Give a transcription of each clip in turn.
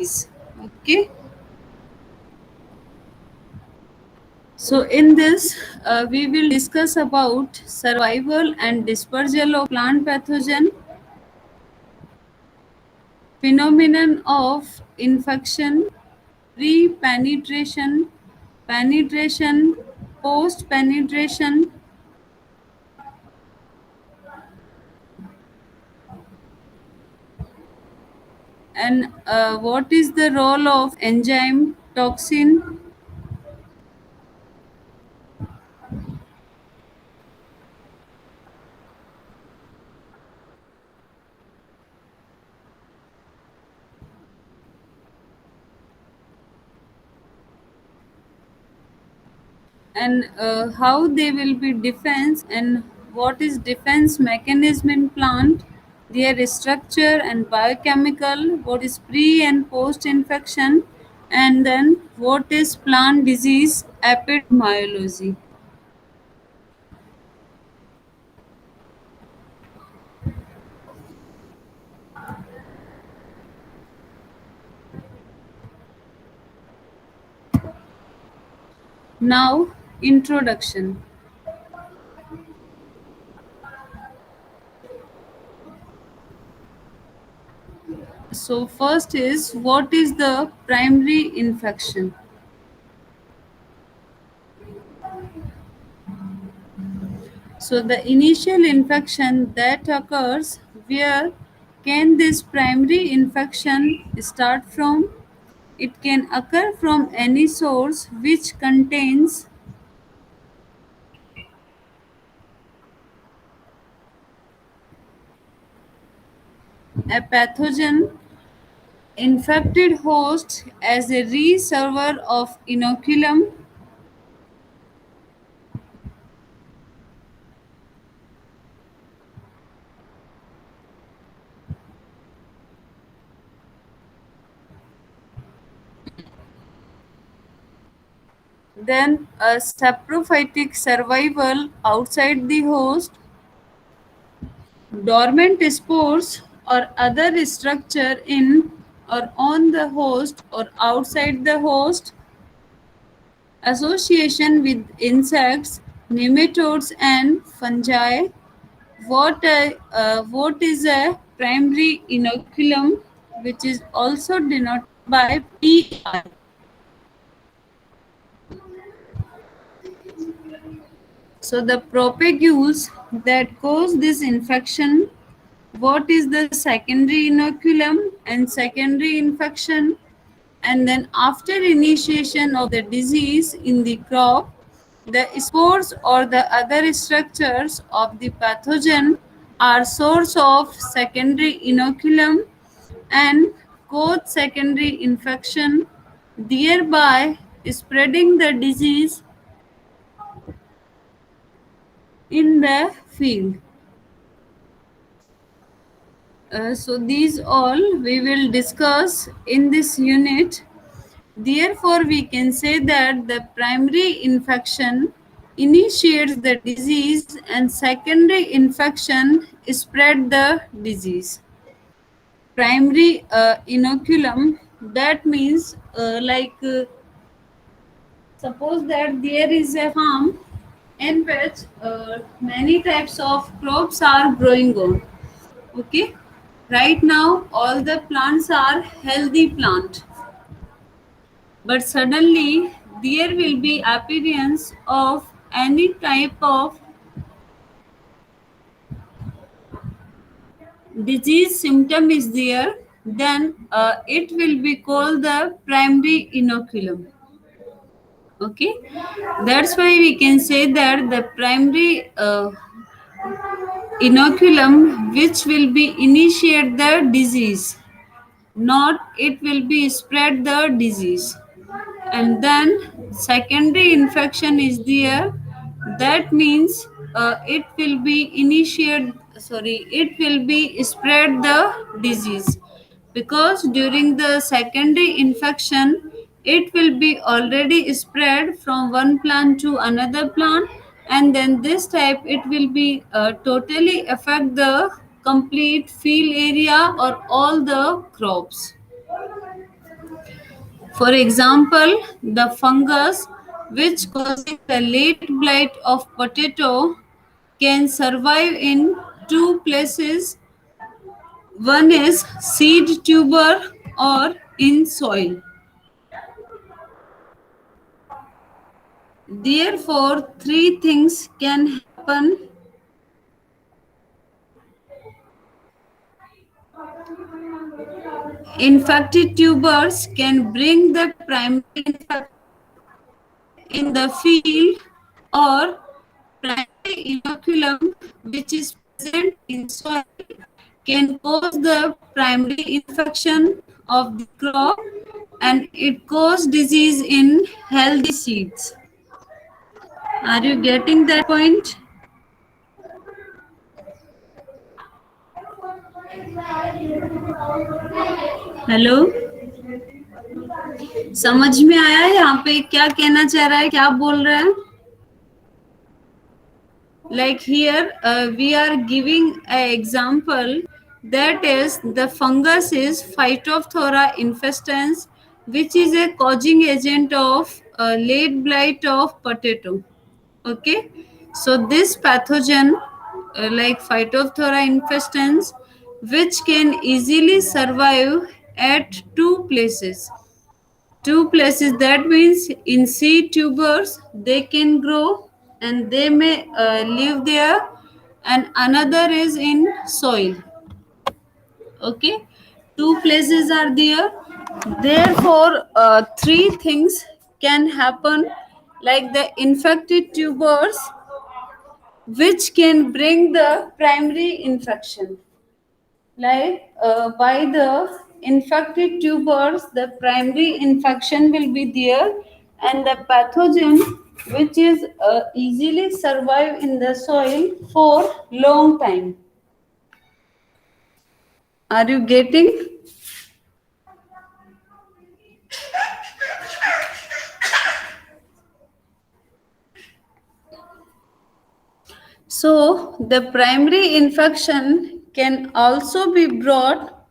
Okay, so in this, we will discuss about survival and dispersal of plant pathogen, phenomenon of infection, pre-penetration, penetration, post-penetration, and what is the role of enzyme, toxin, and how they will be defense, and what is defense mechanism in plant, their structure and biochemical, what is pre and post infection, and then what is plant disease epidemiology. Now, introduction. So first is, what is the primary infection? So the initial infection that occurs, where can this primary infection start from? It can occur from any source which contains a pathogen, infected host as a reservoir of inoculum. Then a saprophytic survival outside the host, dormant spores or other structure in or on the host or outside the host, association with insects, nematodes, and fungi. What is a primary inoculum, which is also denoted by PI? So the propagules that cause this infection, what is the secondary inoculum and secondary infection, and then after initiation of the disease in the crop, the spores or the other structures of the pathogen are source of secondary inoculum and cause secondary infection, thereby spreading the disease in the field. So these all we will discuss in this unit. Therefore, we can say that the primary infection initiates the disease and secondary infection spread the disease. Primary inoculum, that means suppose that there is a farm in which many types of crops are growing on. Okay, right now all the plants are healthy plant, but suddenly there will be appearance of any type of disease symptom is there, then it will be called the primary inoculum. Okay, that's why we can say that the primary inoculum which will be initiate the disease, not it will be spread the disease. And then secondary infection is there, that means it will be initiate, sorry, it will be spread the disease, because during the secondary infection it will be already spread from one plant to another plant, and then this type it will be totally affect the complete field area or all the crops. For example, the fungus which causes the late blight of potato can survive in two places. One is seed tuber or in soil. Therefore, three things can happen. Infected tubers can bring the primary infection in the field, or primary inoculum, which is present in soil, can cause the primary infection of the crop, and it causes disease in healthy seeds. Are you getting that point? Hello, समझ में आया यहाँ पे क्या कहना चाह रहा है, क्या बोल रहा है? Like here, we are giving an example, that is the fungus is Phytophthora infestans, which is a causing agent of late blight of potato. Okay, so this pathogen, like Phytophthora infestans, which can easily survive at two places. Two places, that means in seed tubers they can grow and they may live there, and another is in soil. Okay, two places are there. Therefore, three things can happen, like the infected tubers which can bring the primary infection. Like by the infected tubers, the primary infection will be there, and the pathogen which is easily survive in the soil for long time. Are you getting? So the primary infection can also be brought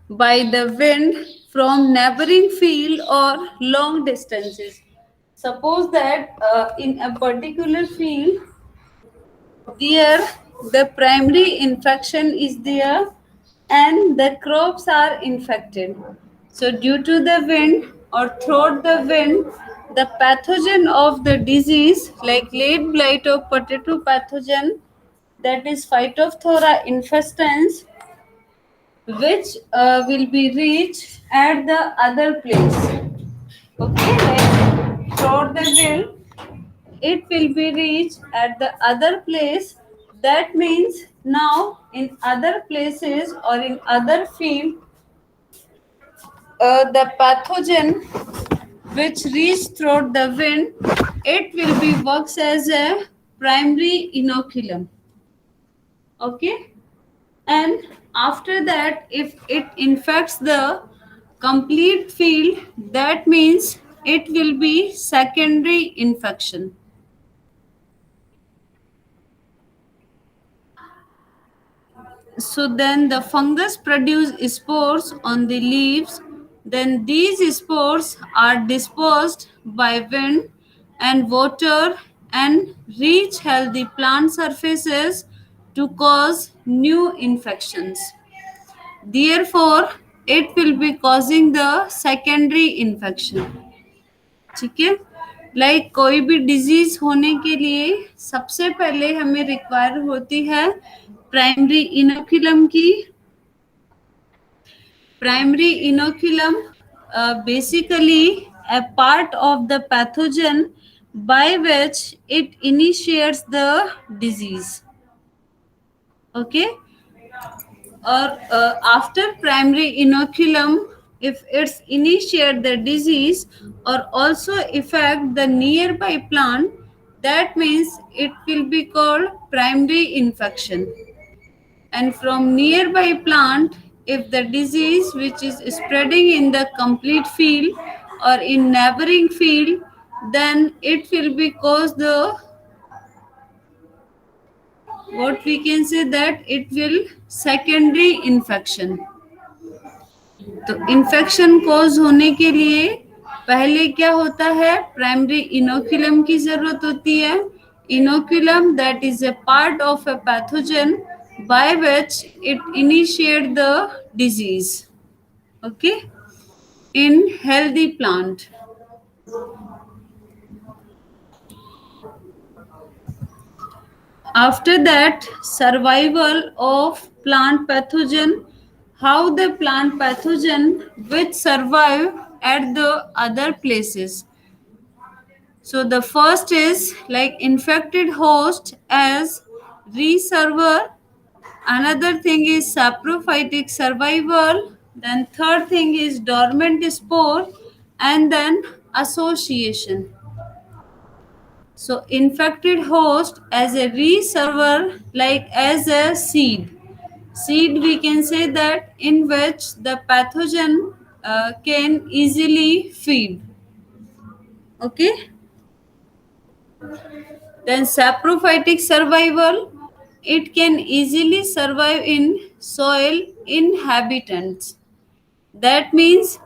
by the wind from neighboring field or long distances. Suppose that in a particular field, there the primary infection is there and the crops are infected. So due to the wind or through the wind, the pathogen of the disease, like late blight of potato pathogen, that is Phytophthora infestans, which will be reached at the other place. Okay, like through the wind, it will be reached at the other place. That means now in other places or in other field, the pathogen which reach through the wind, it will be works as a primary inoculum. Okay, and after that, if it infects the complete field, that means it will be secondary infection. So then the fungus produce spores on the leaves. Then these spores are dispersed by wind and water and reach healthy plant surfaces to cause new infections. Therefore, it will be causing the secondary infection. ठीक है, like कोई भी disease होने के लिए सबसे पहले हमें रिक्वायर होती है प्राइमरी इनोकुलम की. Primary inoculum basically a part of the pathogen by which it initiates the disease. Okay, or after primary inoculum, if it's initiate the disease or also affect the nearby plant, that means it will be called primary infection. And from nearby plant, if the disease which is spreading in the complete field or in neighboring field, then it will be cause the, what we can say, that it will secondary infection. तो infection cause होने के लिए पहले क्या होता है, primary inoculum की जरूरत होती है. Inoculum that is a part of a pathogen by which it initiate the disease. Okay, in healthy plant. After that, survival of plant pathogen, how the plant pathogen which survive at the other places. So the first is like infected host as reservoir. Another thing is saprophytic survival. Then third thing is dormant spore, and then association. So infected host as a reservoir, like as a seed. Seed we can say that in which the pathogen can easily feed. Okay. Then saprophytic survival, it can easily survive in soil inhabitants. That means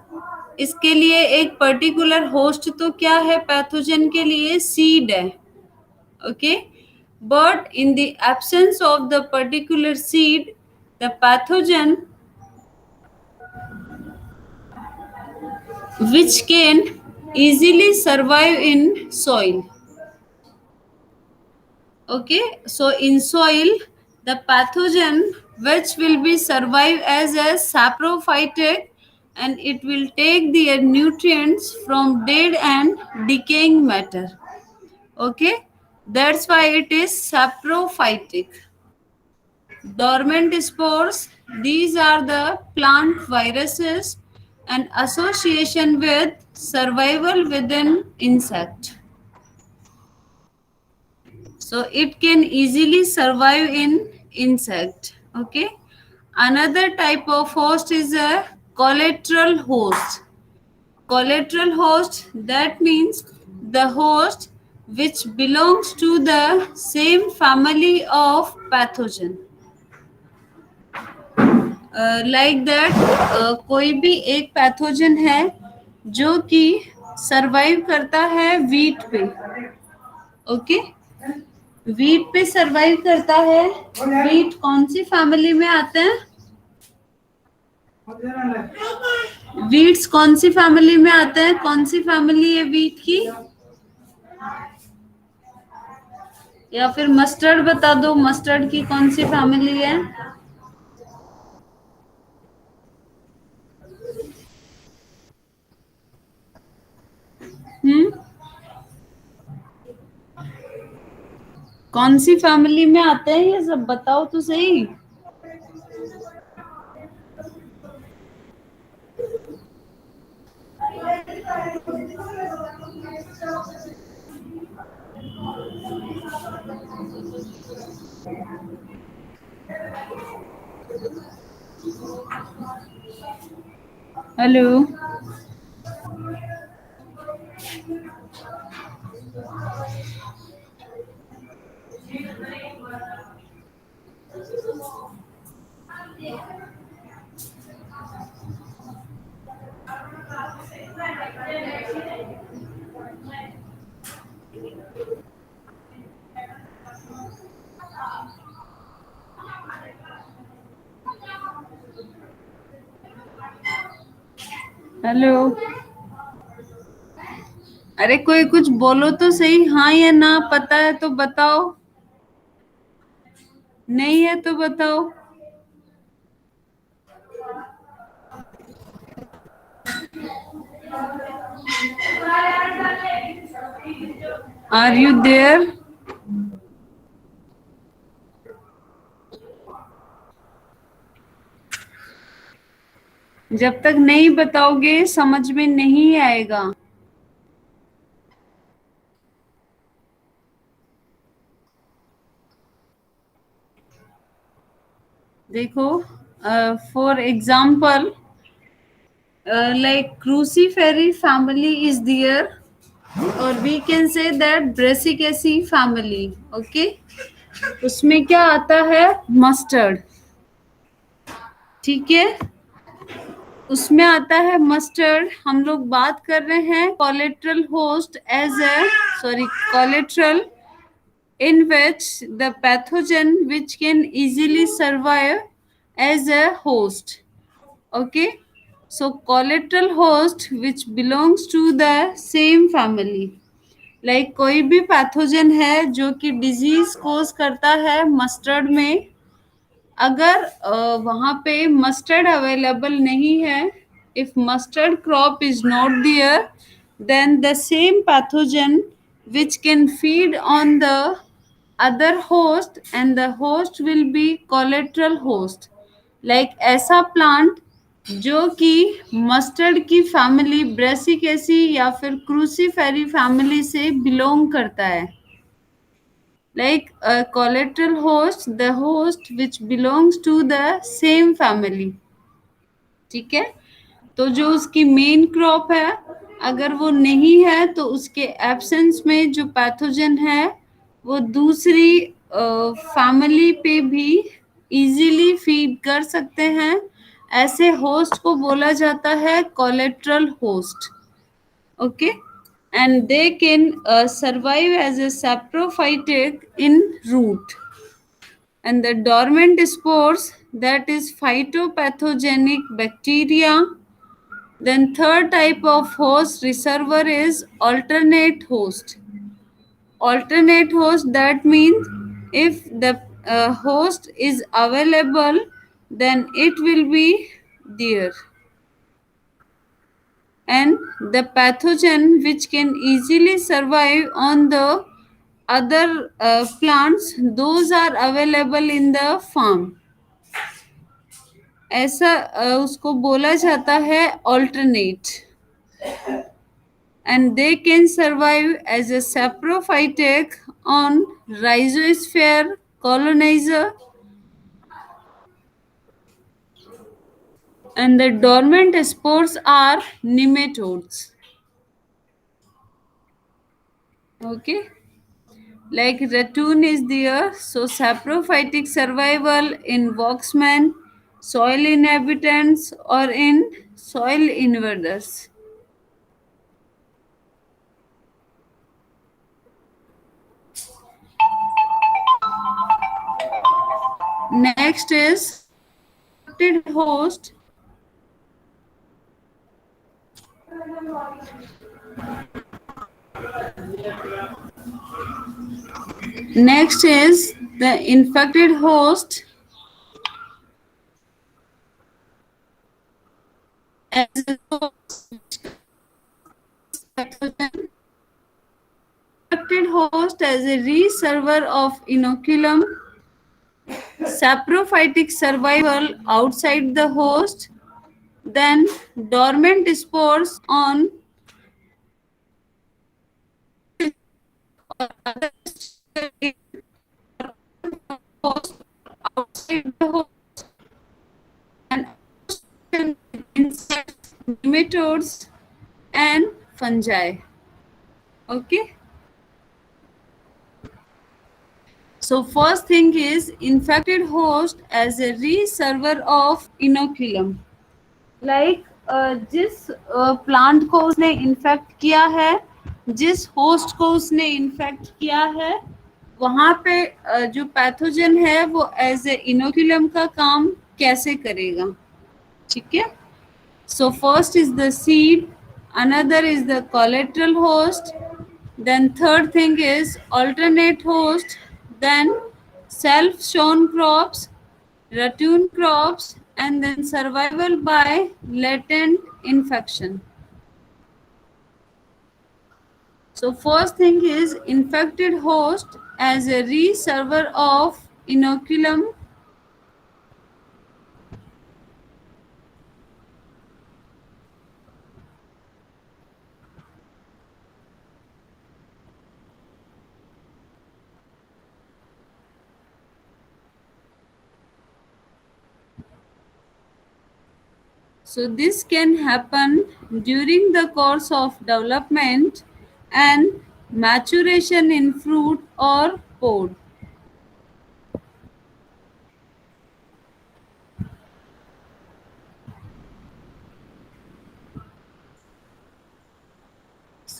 इसके लिए एक particular host तो क्या है pathogen के लिए, seed है. Okay, but in the absence of the particular seed, the pathogen which can easily survive in soil. Okay, so in soil the pathogen which will be survive as a saprophytic, and it will take the nutrients from dead and decaying matter. Okay, that's why it is saprophytic. Dormant spores, these are the plant viruses and association with survival within insect. So it can easily survive in insect. Okay. Another type of host is a collateral host. Collateral host, that means the host which belongs to the same family of pathogen. Like that कोई भी एक pathogen है जो कि survive करता है wheat पे. Okay, wheat पे सरवाइव करता है. वीट कौन सी फैमिली में आते हैं? वीट्स कौन सी फैमिली में आते हैं? कौन सी फैमिली है वीट की? या फिर मस्टर्ड बता दो, मस्टर्ड की कौन सी फैमिली है? कौन सी फैमिली में आते हैं ये सब बताओ तो सही. Hello, hello. अरे कोई कुछ बोलो तो सही, हाँ या ना. पता है तो बताओ, नहीं है तो बताओ. Are you there? जब तक नहीं बताओगे समझ में नहीं आएगा. देखो, for example like crucifery family is there, or we can say that Brassicaceae family. Okay, उसमें क्या आता है? मस्टर्ड. ठीक है, उसमें आता है मस्टर्ड। हम लोग बात कर रहे हैं collateral host as a, sorry, collateral in which the pathogen which can easily survive as a host. Okay, so collateral host which belongs to the same family, like कोई भी पैथोजन है जो कि डिजीज कोज करता है mustard में, अगर वहाँ पे मस्टर्ड अवेलेबल नहीं है, if mustard crop is not there, then the same pathogen which can feed on the other host and the host will be collateral host, like ऐसा प्लांट जो कि मस्टर्ड की फैमिली ब्रेसिकेसी या फिर क्रूसीफेरी family से belong करता है, like a collateral host, the host which belongs to the same family. ठीक है, तो जो उसकी मेन क्रॉप है, अगर वो नहीं है तो उसके एब्सेंस में जो पैथोजन है वो दूसरी फैमिली पे भी इजीली फीड कर सकते हैं। ऐसे होस्ट को बोला जाता है collateral host. Okay, and they can survive as a saprophytic in root, and the dormant spores, that is phytopathogenic bacteria. Then third type of host reservoir is alternate host. Alternate host, that means if the host is available, then it will be there, and the pathogen which can easily survive on the other plants, those are available in the farm. ऐसा उसको बोला जाता है alternate, and they can survive as a saprophytic on rhizosphere colonizer, and the dormant spores are nematodes. Okay, like ratoon is there, so saprophytic survival in Waxman, soil inhabitants, or in soil invaders. Next is infected host. Next is the infected host as a infected host as a reservoir of inoculum, saprophytic survival outside the host, then dormant spores on other host outside the host, and insects, nematodes, and fungi. Okay. So first thing is infected host as a reservoir of inoculum. Like जिस plant को उसने infect किया है, जिस host को उसने infect किया है, वहाँ पे जो पैथोजन है वो एज ए इनोक्यूलम का काम कैसे करेगा। ठीक है, so first is the seed, another is the collateral host, then third thing is alternate host, then self sown crops, ratoon crops, and then survival by latent infection. So first thing is infected host as a reservoir of inoculum. So this can happen during the course of development and maturation in fruit or pod.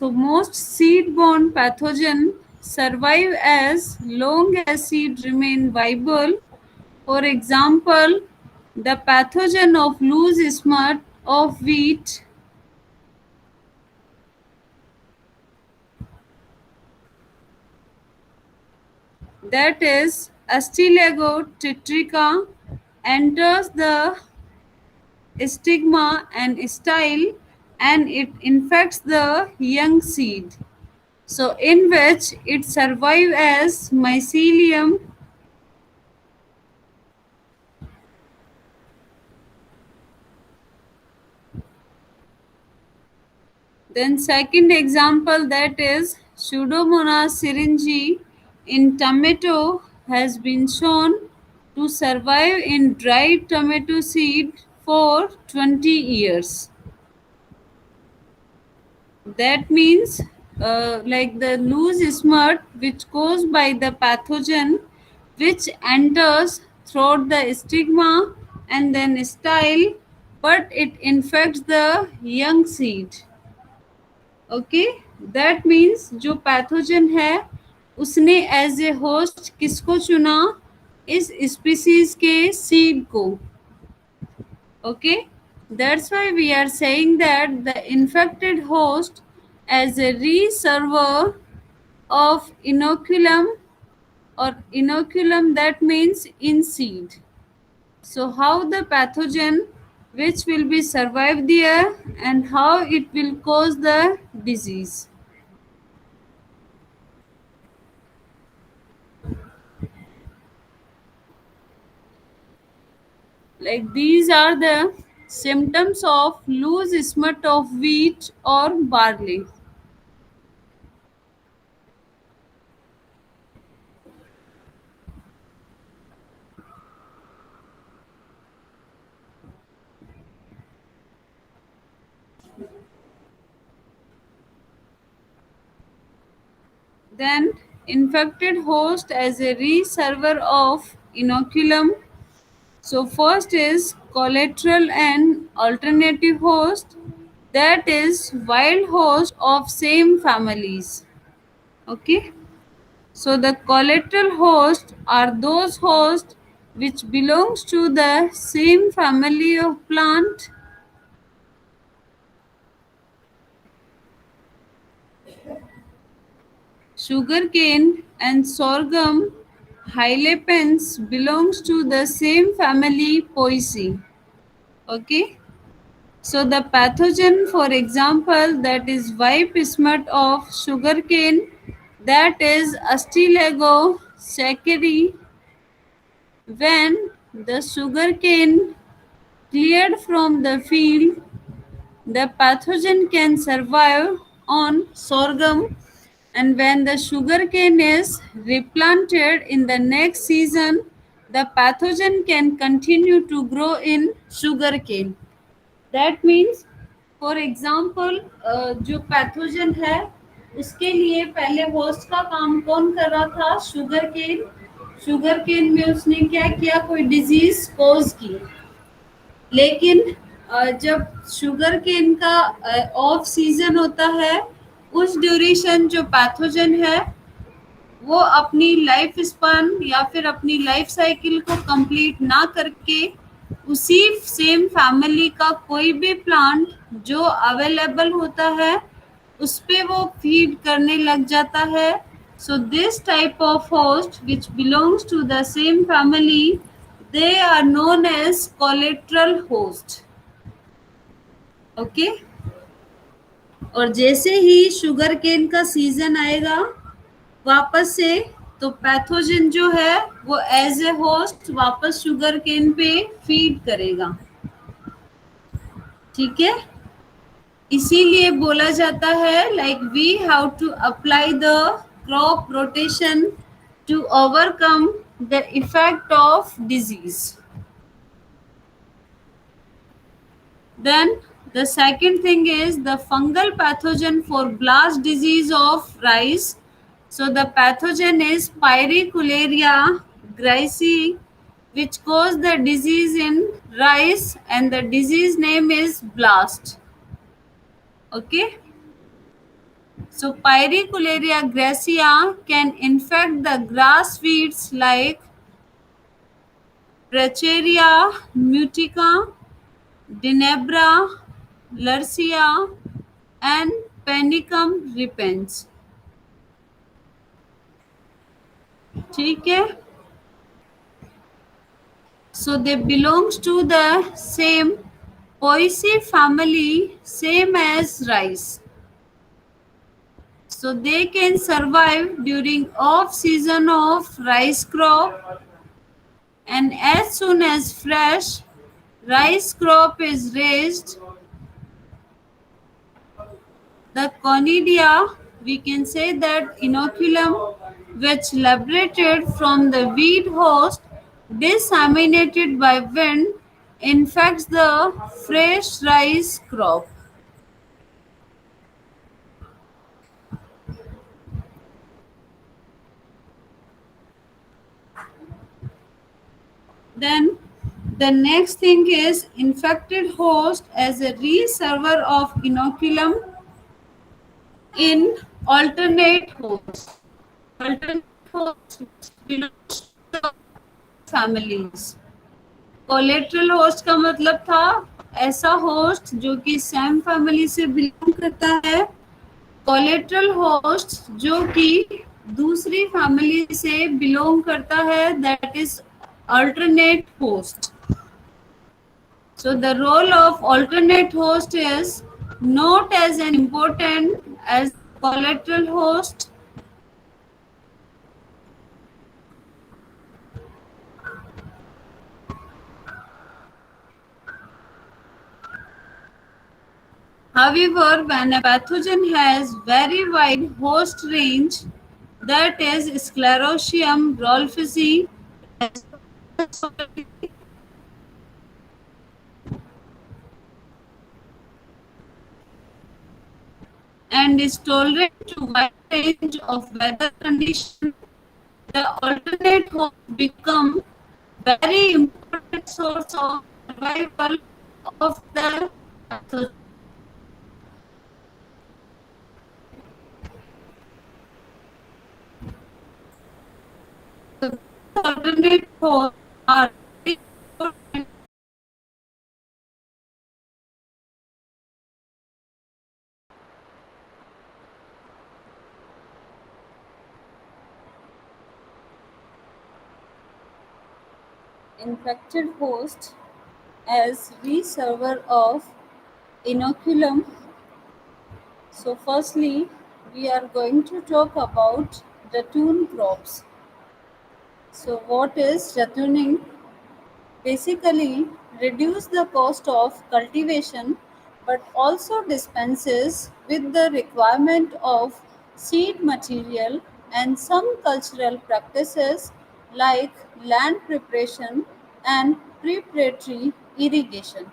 So most seed-borne pathogens survive as long as seeds remain viable. For example, the pathogen of loose smut of wheat, that is Astilago tetrica, enters the stigma and style, and it infects the young seed. So in which it survives as mycelium. Then second example, that is Pseudomonas syringae in tomato has been shown to survive in dried tomato seed for 20 years. That means like the loose smut which caused by the pathogen which enters through the stigma and then style, but it infects the young seed. Okay, that means जो pathogen है उसने as a host किसको चुना, इस species के seed को. Okay, that's why we are saying that the infected host as a reservoir of inoculum, or inoculum, that means in seed. So how the pathogen which will be survive there and how it will cause the disease. Like these are the symptoms of loose smut of wheat or barley. Then infected host as a reservoir of inoculum. So first is collateral and alternative host, that is wild host of same families. Okay. So the collateral hosts are those hosts which belongs to the same family of plant. Sugarcane and sorghum Hylepens belongs to the same family Poaceae. Okay. So the pathogen, for example, that is white smut of sugarcane, that is Astilago sacchari. When the sugarcane cleared from the field, the pathogen can survive on sorghum, and when the sugarcane is replanted in the next season, the pathogen can continue to grow in sugarcane. That means, for example जो pathogen है उसके लिए पहले host का काम कौन कर रहा था, शुगर केन. शुगर केन में उसने क्या किया, कोई डिजीज कोज की. लेकिन जब शुगर केन का ऑफ सीजन होता है, उस ड्यूरेशन जो पैथोजन है वो अपनी लाइफ स्पान या फिर अपनी लाइफ साइकिल को कंप्लीट ना करके उसी सेम फैमिली का कोई भी प्लांट जो अवेलेबल होता है उस पे वो फीड करने लग जाता है. So this type of host which belongs to the same family, they are known as collateral host. Okay. और जैसे ही शुगर केन का सीजन आएगा वापस से, तो पैथोजन जो है वो एज ए होस्ट वापस शुगर केन पे फीड करेगा. ठीक है. इसीलिए बोला जाता है like we have to apply the crop rotation to overcome the effect of disease. Then the second thing is the fungal pathogen for blast disease of rice. So the pathogen is Pyricularia griseae, which cause the disease in rice, and the disease name is blast. Okay. So Pyricularia gracia can infect the grass weeds like Bracharia mutica, Denebra, Lurcia, and Panicum repens. ठीक है. So they belongs to the same Poaceae family, same as rice. So they can survive during off season of rice crop, and as soon as fresh rice crop is raised, the conidia, we can say that inoculum which liberated from the weed host disseminated by wind infects the fresh rice crop. Then the next thing is infected host as a reservoir of inoculum in alternate hosts. Alternate hosts belongs to the families. Collateral host का मतलब था ऐसा host जो कि same family से belong करता है. Collateral host जो कि दूसरी फैमिली से बिलोंग करता है, that is alternate host. So the role of alternate host is not as an important as collateral host. However, when a pathogen has very wide host range, that is Sclerotium rolfesi, and is tolerant to wide range of weather conditions, the alternate host become very important source of survival of the pathogen. The alternate hosts are very important. Infected host as reservoir of inoculum. So firstly, we are going to talk about ratoon crops. So what is ratooning? Basically, reduce the cost of cultivation but also dispenses with the requirement of seed material and some cultural practices like land preparation and preparatory irrigation.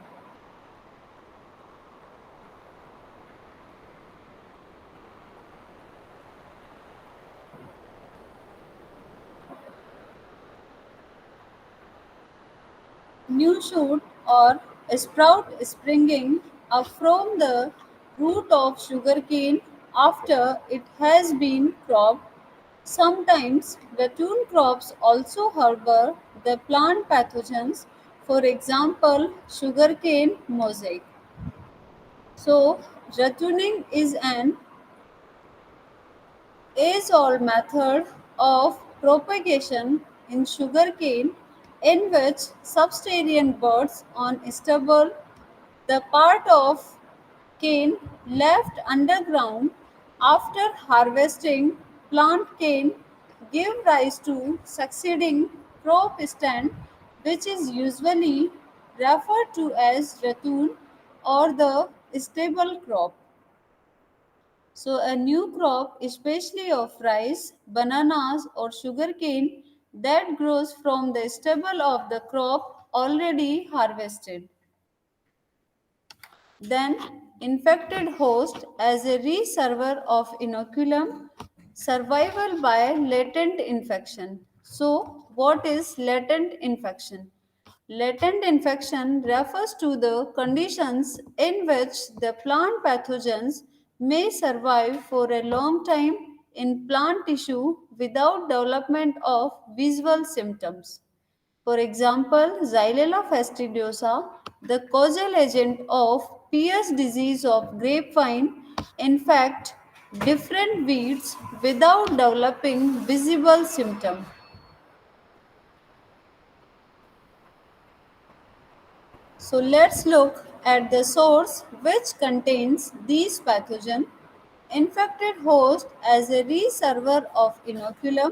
New shoot or sprout springing up from the root of sugarcane after it has been cropped. Sometimes ratoon crops also harbor the plant pathogens, for example, sugarcane mosaic. So, ratooning is an age-old method of propagation in sugarcane in which subterranean birds on stubble, the part of cane left underground after harvesting plant cane, give rise to succeeding crop stand, which is usually referred to as ratoon or the stable crop. So, a new crop, especially of rice, bananas, or sugarcane, that grows from the stubble of the crop already harvested. Then, infected host as a reservoir of inoculum, survival by latent infection. So, what is latent infection? Latent infection refers to the conditions in which the plant pathogens may survive for a long time in plant tissue without development of visual symptoms. For example, Xylella fastidiosa, the causal agent of Pierce disease of grapevine, infect different weeds without developing visible symptoms. So let's look at the source which contains these pathogen. Infected host as a reservoir of inoculum.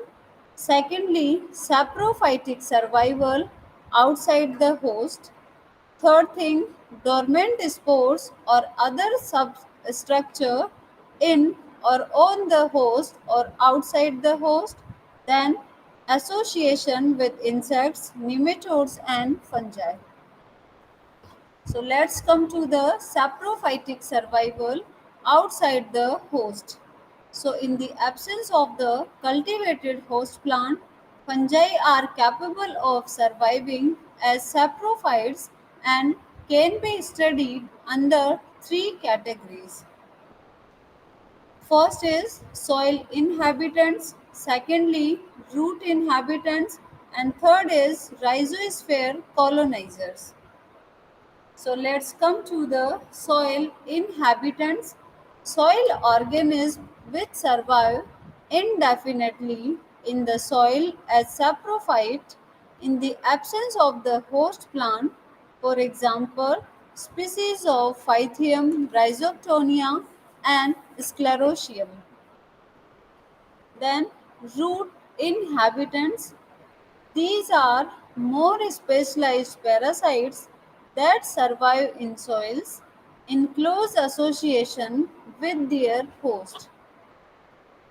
Secondly, saprophytic survival outside the host. Third thing, dormant spores or other substructure in or on the host or outside the host. Then association with insects, nematodes and fungi. So let's come to the saprophytic survival outside the host. So in the absence of the cultivated host plant, fungi are capable of surviving as saprophytes and can be studied under three categories. First is soil inhabitants, secondly root inhabitants, and third is rhizosphere colonizers. So let's come to the soil inhabitants. Soil organisms which survive indefinitely in the soil as saprophyte in the absence of the host plant. For example, species of Phythium, Rhizoctonia and Sclerotium. Then root inhabitants, these are more specialized parasites that survive in soils in close association with their host.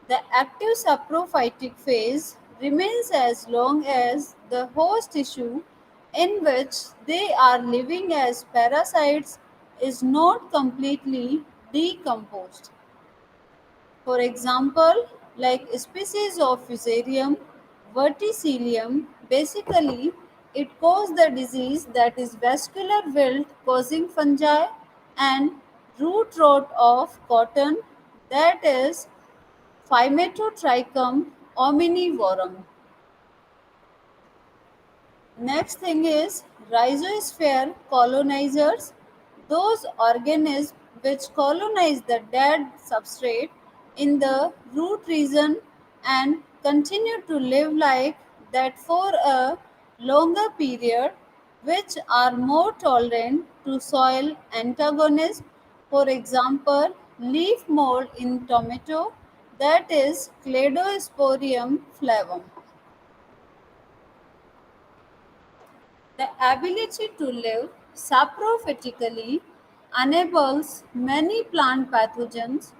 The active saprophytic phase remains as long as the host tissue in which they are living as parasites is not completely decomposed. For example, like species of Fusarium verticillium, basically it causes the disease that is vascular wilt causing fungi and root rot of cotton, that is Phymetotrichum omnivorum. Next thing is rhizosphere colonizers, those organisms which colonize the dead substrate in the root region and continue to live like that for a longer period, which are more tolerant to soil antagonism. For example, leaf mold in tomato, that is Cladosporium flavum. The ability to live saprophytically enables many plant pathogens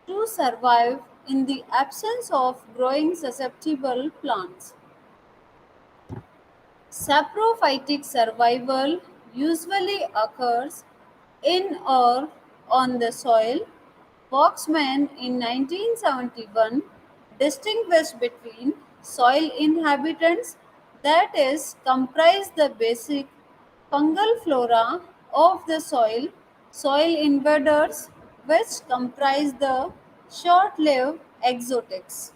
to survive in the absence of growing susceptible plants. Saprophytic survival usually occurs in or on the soil. Boxman in 1971 distinguished between soil inhabitants, that is, comprise the basic fungal flora of the soil, soil invaders, which comprise the short lived exotics.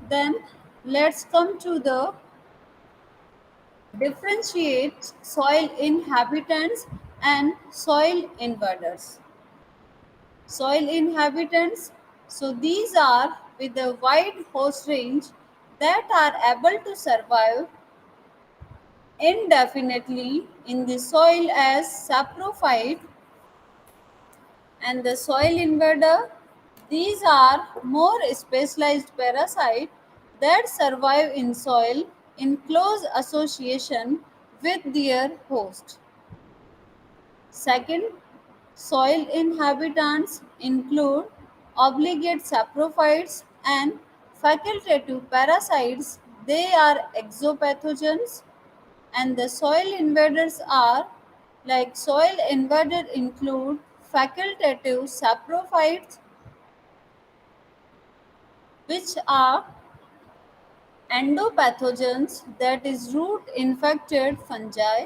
Then let's come to the differentiate soil inhabitants and soil invaders. Soil inhabitants, so these are with a wide host range that are able to survive indefinitely in the soil as saprophyte, and the soil invader, these are more specialized parasites that survive in soil in close association with their host. Second, soil inhabitants include obligate saprophytes and facultative parasites. They are exopathogens, and the soil invaders are like soil invaders include facultative saprophytes, which are endopathogens, that is root infected fungi.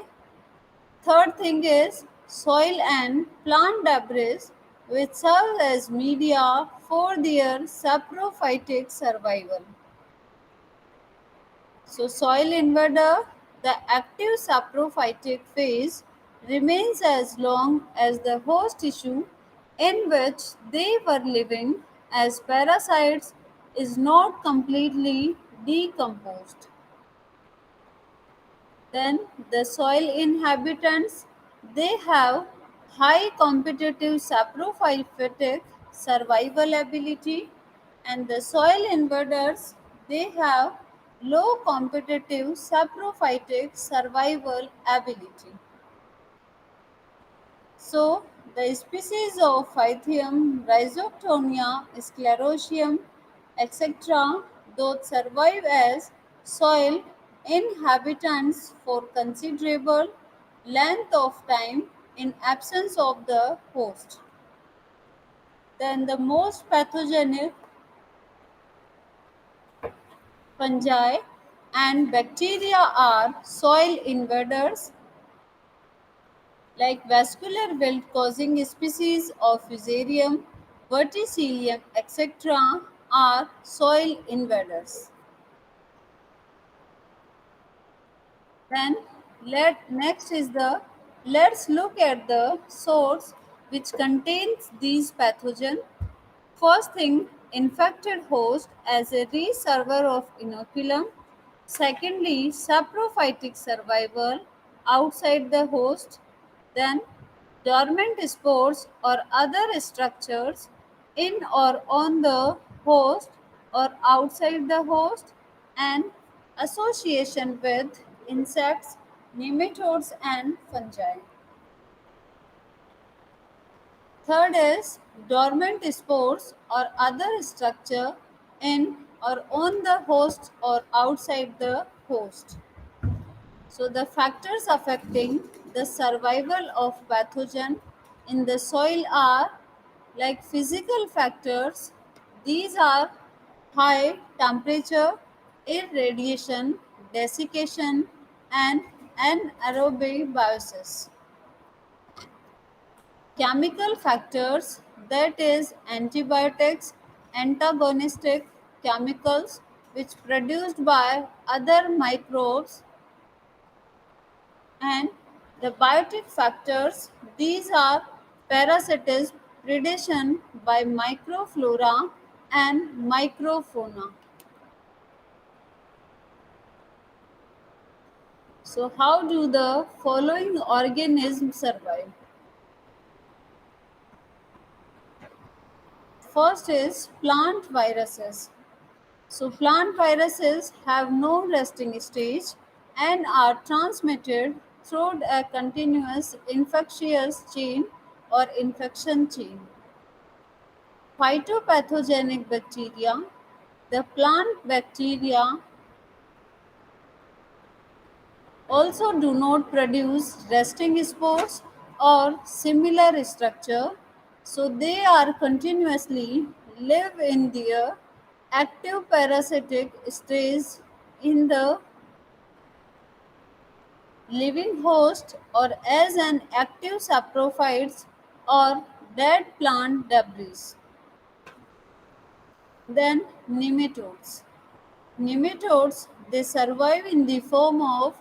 Third thing is soil and plant debris which serve as media for their saprophytic survival. So, soil invader, the active saprophytic phase remains as long as the host tissue in which they were living as parasites is not completely decomposed. Then the soil inhabitants, they have high competitive saprophytic survival ability, and the soil invaders, they have low competitive saprophytic survival ability. So, the species of Phythium, Rhizoctonia, Sclerotium, etc., those survive as soil inhabitants for considerable length of time in absence of the host. Then the most pathogenic fungi and bacteria are soil invaders like vascular wilt causing species of Fusarium, Verticillium, etc., are soil invaders. Then next is the let's look at the source which contains these pathogen. First thing, infected host as a reservoir of inoculum. Secondly, saprophytic survival outside the host. Then, dormant spores or other structures in or on the host or outside the host, and association with insects, nematodes, and fungi. Third is dormant spores or other structure in or on the host or outside the host. So the factors affecting the survival of pathogen in the soil are like physical factors. These are high temperature, irradiation, desiccation, and anaerobic biosis. Chemical factors, that is antibiotics, antagonistic chemicals which produced by other microbes, and the biotic factors, these are parasitism, predation by microflora and microfauna. So how do the following organisms survive? First is plant viruses. So, plant viruses have no resting stage and are transmitted through a continuous infectious chain or infection chain. Phytopathogenic bacteria, the plant bacteria, also do not produce resting spores or similar structure, so they are continuously live in their active parasitic stage in the living host or as an active saprophytes or dead plant debris. Then nematodes. Nematodes, they survive in the form of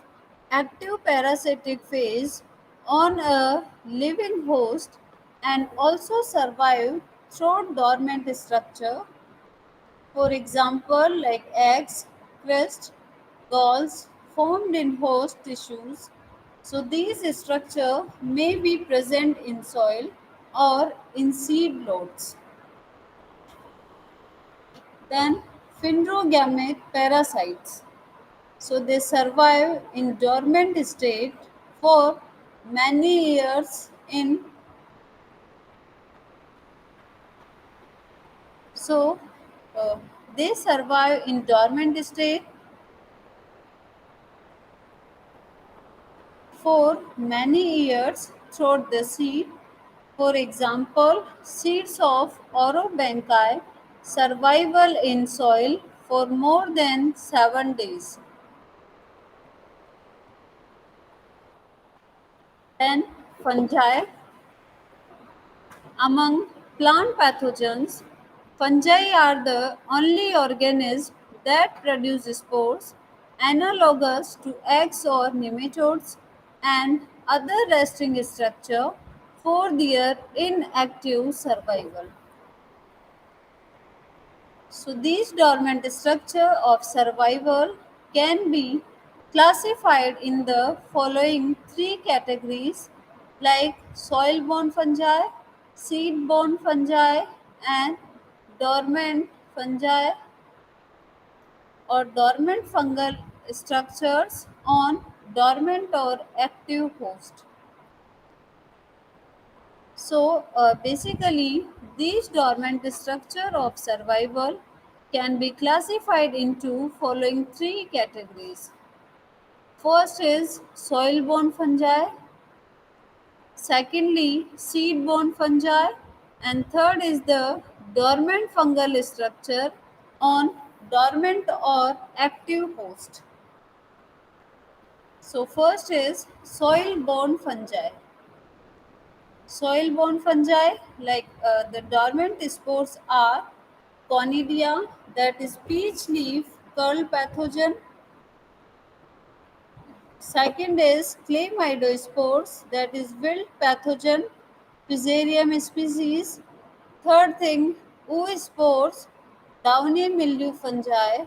active parasitic phase on a living host and also survive through dormant structure. For example, like eggs, crust, galls formed in host tissues. So these structure may be present in soil or in seed loads. Then phindrogamic parasites. So they survive in dormant state for many years in so uh, they survive in dormant state for many years throughout the seed. For example, seeds of Orobanchi survival in soil for more than 7 days. Then fungi. Among plant pathogens, fungi are the only organisms that produce spores analogous to eggs or nematodes and other resting structure for their inactive survival. So these dormant structure of survival can be classified in the following three categories like soil-borne fungi, seed-borne fungi and dormant fungi or dormant fungal structures on dormant or active host. So basically, these dormant structure of survival can be classified into following three categories. First is soil-borne fungi, secondly seed-borne fungi, and third is the dormant fungal structure on dormant or active host. So first is soil-borne fungi. Soil-borne fungi, like the dormant spores, are Conidia, that is peach leaf curl pathogen. Second is chlamydospores, that is wilt pathogen, Fusarium species. Third thing, oospores, downy mildew fungi.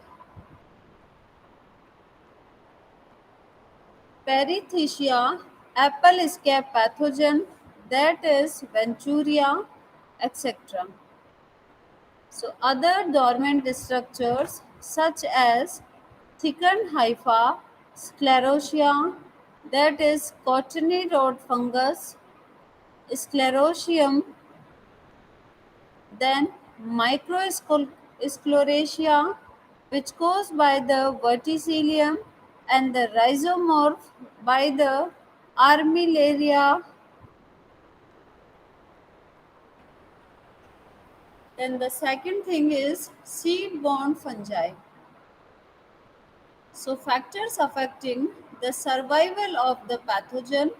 Perithecia, apple scab pathogen, that is Venturiea, etc. So other dormant structures such as thickened hypha, sclerotia, that is cottony rod fungus, sclerotium, then microsclerotia, which caused by the verticillium, and the rhizomorph by the armillaria. Then the second thing is seed-borne fungi. So, factors affecting the survival of the pathogen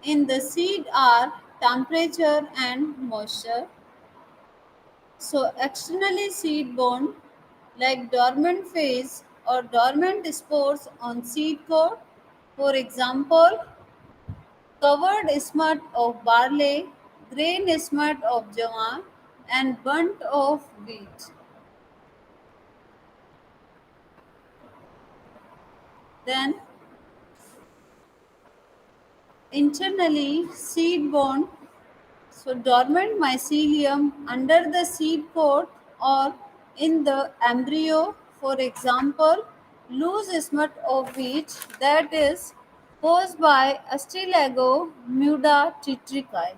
in the seed are temperature and moisture. So, externally seed borne, like dormant phase or dormant spores on seed coat, for example, covered smut of barley, grain smut of jawar, and burnt of wheat. Then, internally seed borne. So, dormant mycelium under the seed coat or in the embryo, for example, loose smut of wheat, that is caused by Astilago muda titrichi.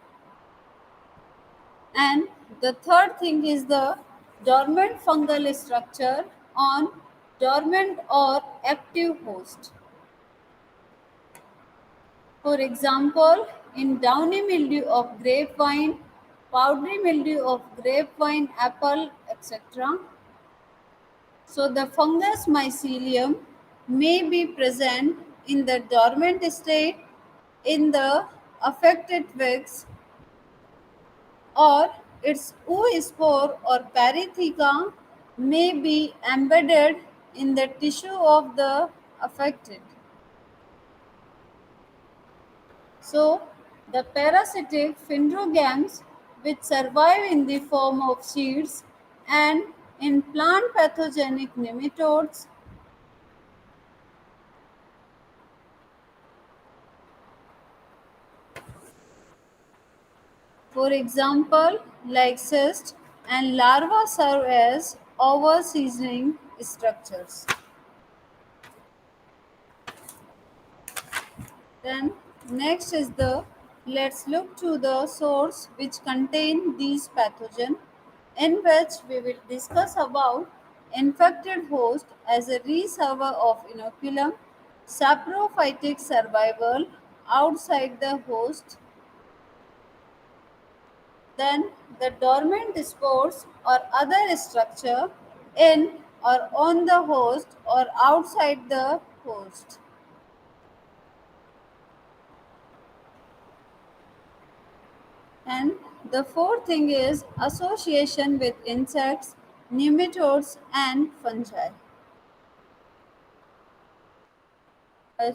And the third thing is the dormant fungal structure on dormant or active host. For example, in downy mildew of grapevine, powdery mildew of grapevine, apple, etc. So the fungus mycelium may be present in the dormant state in the affected twigs, or its oospore or peritheca may be embedded in the tissue of the affected. So, the parasitic Phindrogams, which survive in the form of seeds and in plant pathogenic nematodes, for example, like cyst, and larvae serve as over seasoning structures. Then next is the let's look to the source which contain these pathogen, in which we will discuss about infected host as a reservoir of inoculum, saprophytic survival outside the host, then the dormant spores or other structure in or on the host or outside the host. And the fourth thing is association with insects, nematodes, and fungi.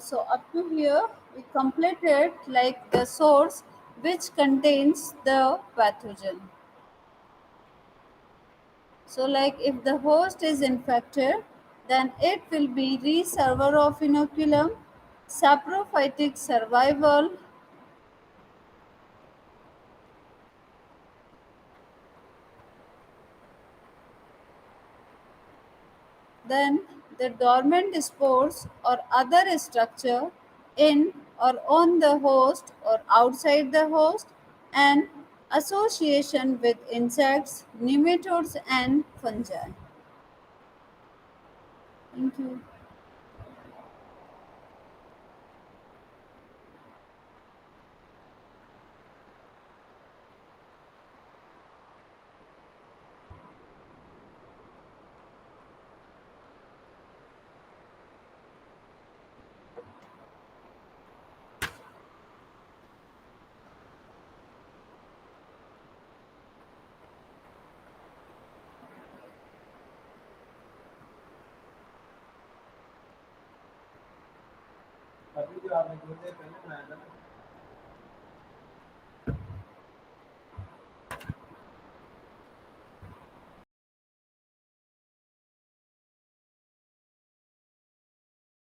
So up to here we completed like the source which contains the pathogen. So like if the host is infected, then it will be reservoir of inoculum, saprophytic survival, then the dormant spores or other structure in or on the host or outside the host, and association with insects, nematodes, and fungi. Thank you. अभी जो आपने बोले पहले मैं